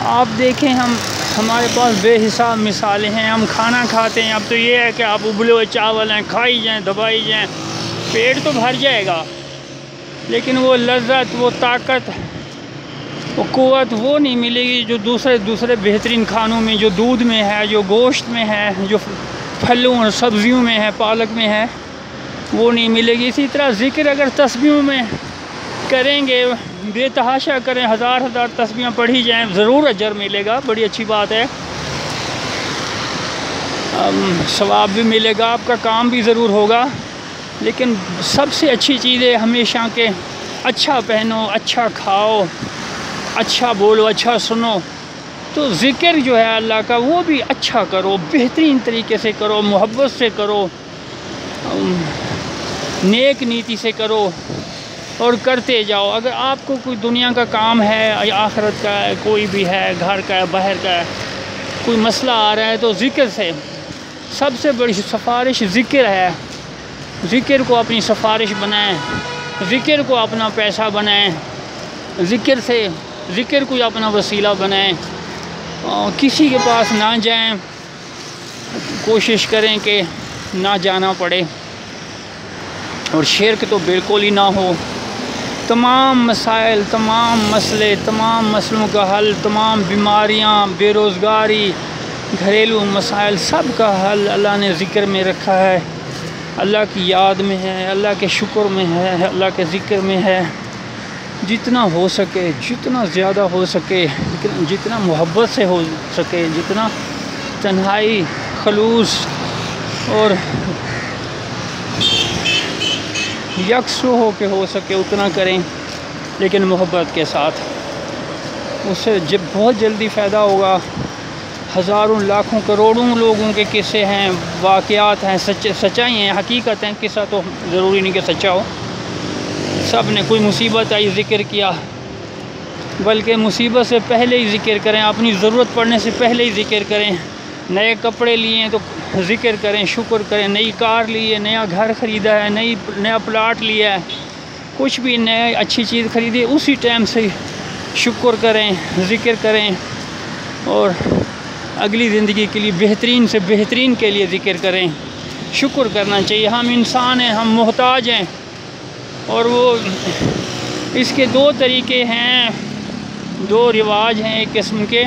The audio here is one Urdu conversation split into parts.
آپ دیکھیں ہمارے پاس بے حساب مثالیں ہیں. ہم کھانا کھاتے ہیں، اب تو یہ ہے کہ آپ ابلے ہوئے چاول ہیں کھائی جائیں دبائی جائیں، پیٹ تو بھر جائے گا، لیکن وہ لذت، وہ طاقت، وہ قوت وہ نہیں ملے گی جو دوسرے بہترین کھانوں میں، جو دودھ میں ہے، جو گوشت میں ہے، جو پھلوں اور سبزیوں میں ہے، پالک میں ہے، وہ نہیں ملے گی. اسی طرح ذکر اگر تسبیحوں میں کریں گے، بے تحاشا کریں، ہزار تسبیحیں پڑھی جائیں، ضرور اجر ملے گا. بڑی اچھی بات ہے، ثواب بھی ملے گا، آپ کا کام بھی ضرور ہوگا. لیکن سب سے اچھی چیز ہے ہمیشہ کہ اچھا پہنو، اچھا کھاؤ، اچھا بولو، اچھا سنو. تو ذکر جو ہے اللہ کا وہ بھی اچھا کرو، بہترین طریقے سے کرو، محبت سے کرو، نیک نیتی سے کرو اور کرتے جاؤ. اگر آپ کو کوئی دنیا کا کام ہے یا آخرت کا ہے، کوئی بھی ہے، گھر کا ہے، باہر کا ہے، کوئی مسئلہ آ رہا ہے، تو ذکر سے سب سے بڑی سفارش ذکر ہے. ذکر کو اپنی سفارش بنائیں، ذکر کو اپنا پیسہ بنائیں، ذکر کو اپنا وسیلہ بنائیں. کسی کے پاس نہ جائیں، کوشش کریں کہ نہ جانا پڑے، اور شرک تو بالکل ہی نہ ہو. تمام مسائل، تمام مسئلے، تمام مسئلوں کا حل، تمام بیماریاں، بے روزگاری، گھریلو مسائل، سب کا حل اللہ نے ذکر میں رکھا ہے. اللہ کی یاد میں ہے، اللہ کے شکر میں ہے، اللہ کے ذکر میں ہے. جتنا ہو سکے، جتنا زیادہ ہو سکے، جتنا محبت سے ہو سکے، جتنا تنہائی، خلوص اور یکسو ہو کے ہو سکے اتنا کریں، لیکن محبت کے ساتھ. اس سے بہت جلدی فائدہ ہوگا. ہزاروں، لاکھوں، کروڑوں لوگوں کے قصے ہیں، واقعات ہیں، سچائی ہیں، حقیقت ہیں. قصہ تو ضروری نہیں کہ سچا ہو. سب نے کوئی مصیبت آئی ذکر کیا، بلکہ مصیبت سے پہلے ہی ذکر کریں، اپنی ضرورت پڑنے سے پہلے ہی ذکر کریں. نئے کپڑے لیے تو ذکر کریں، شکر کریں. نئی کار لی ہے، نیا گھر خریدا ہے، نیا پلاٹ لیا ہے، کچھ بھی نیا اچھی چیز خریدی، اسی ٹائم سے شکر کریں، ذکر کریں. اور اگلی زندگی کے لیے بہترین سے بہترین کے لیے ذکر کریں. شکر کرنا چاہیے. ہم انسان ہیں، ہم محتاج ہیں. اور وہ اس کے دو طریقے ہیں، دو رواج ہیں ایک قسم کے.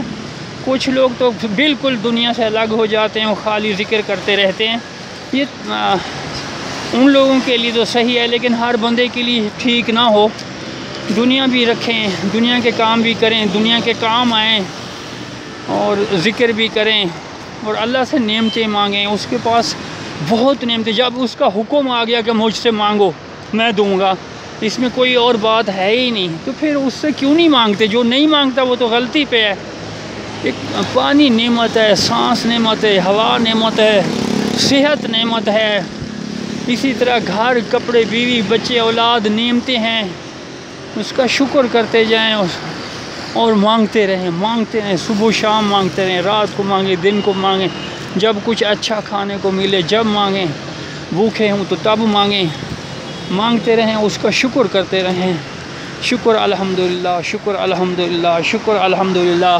کچھ لوگ تو بالکل دنیا سے الگ ہو جاتے ہیں، وہ خالی ذکر کرتے رہتے ہیں. یہ ان لوگوں کے لیے تو صحیح ہے، لیکن ہر بندے کے لیے ٹھیک نہ ہو. دنیا بھی رکھیں، دنیا کے کام بھی کریں، دنیا کے کام آئیں، اور ذکر بھی کریں، اور اللہ سے نعمتیں مانگیں. اس کے پاس بہت نعمتیں. جب اس کا حکم آ گیا کہ مجھ سے مانگو میں دوں گا، اس میں کوئی اور بات ہے ہی نہیں، تو پھر اس سے کیوں نہیں مانگتے؟ جو نہیں مانگتا وہ تو غلطی پہ ہے. ایک پانی نعمت ہے، سانس نعمت ہے، ہوا نعمت ہے، صحت نعمت ہے. اسی طرح گھر، کپڑے، بیوی، بچے، اولاد نعمتیں ہیں. اس کا شکر کرتے جائیں اور مانگتے رہیں، صبح و شام مانگتے رہیں، رات کو مانگیں، دن کو مانگیں، جب کچھ اچھا کھانے کو ملے جب مانگیں، بھوکے ہوں تو تب مانگیں. مانگتے رہیں، اس کا شکر کرتے رہیں. شکر الحمدللہ، شکر الحمدللہ، شکر الحمدللہ.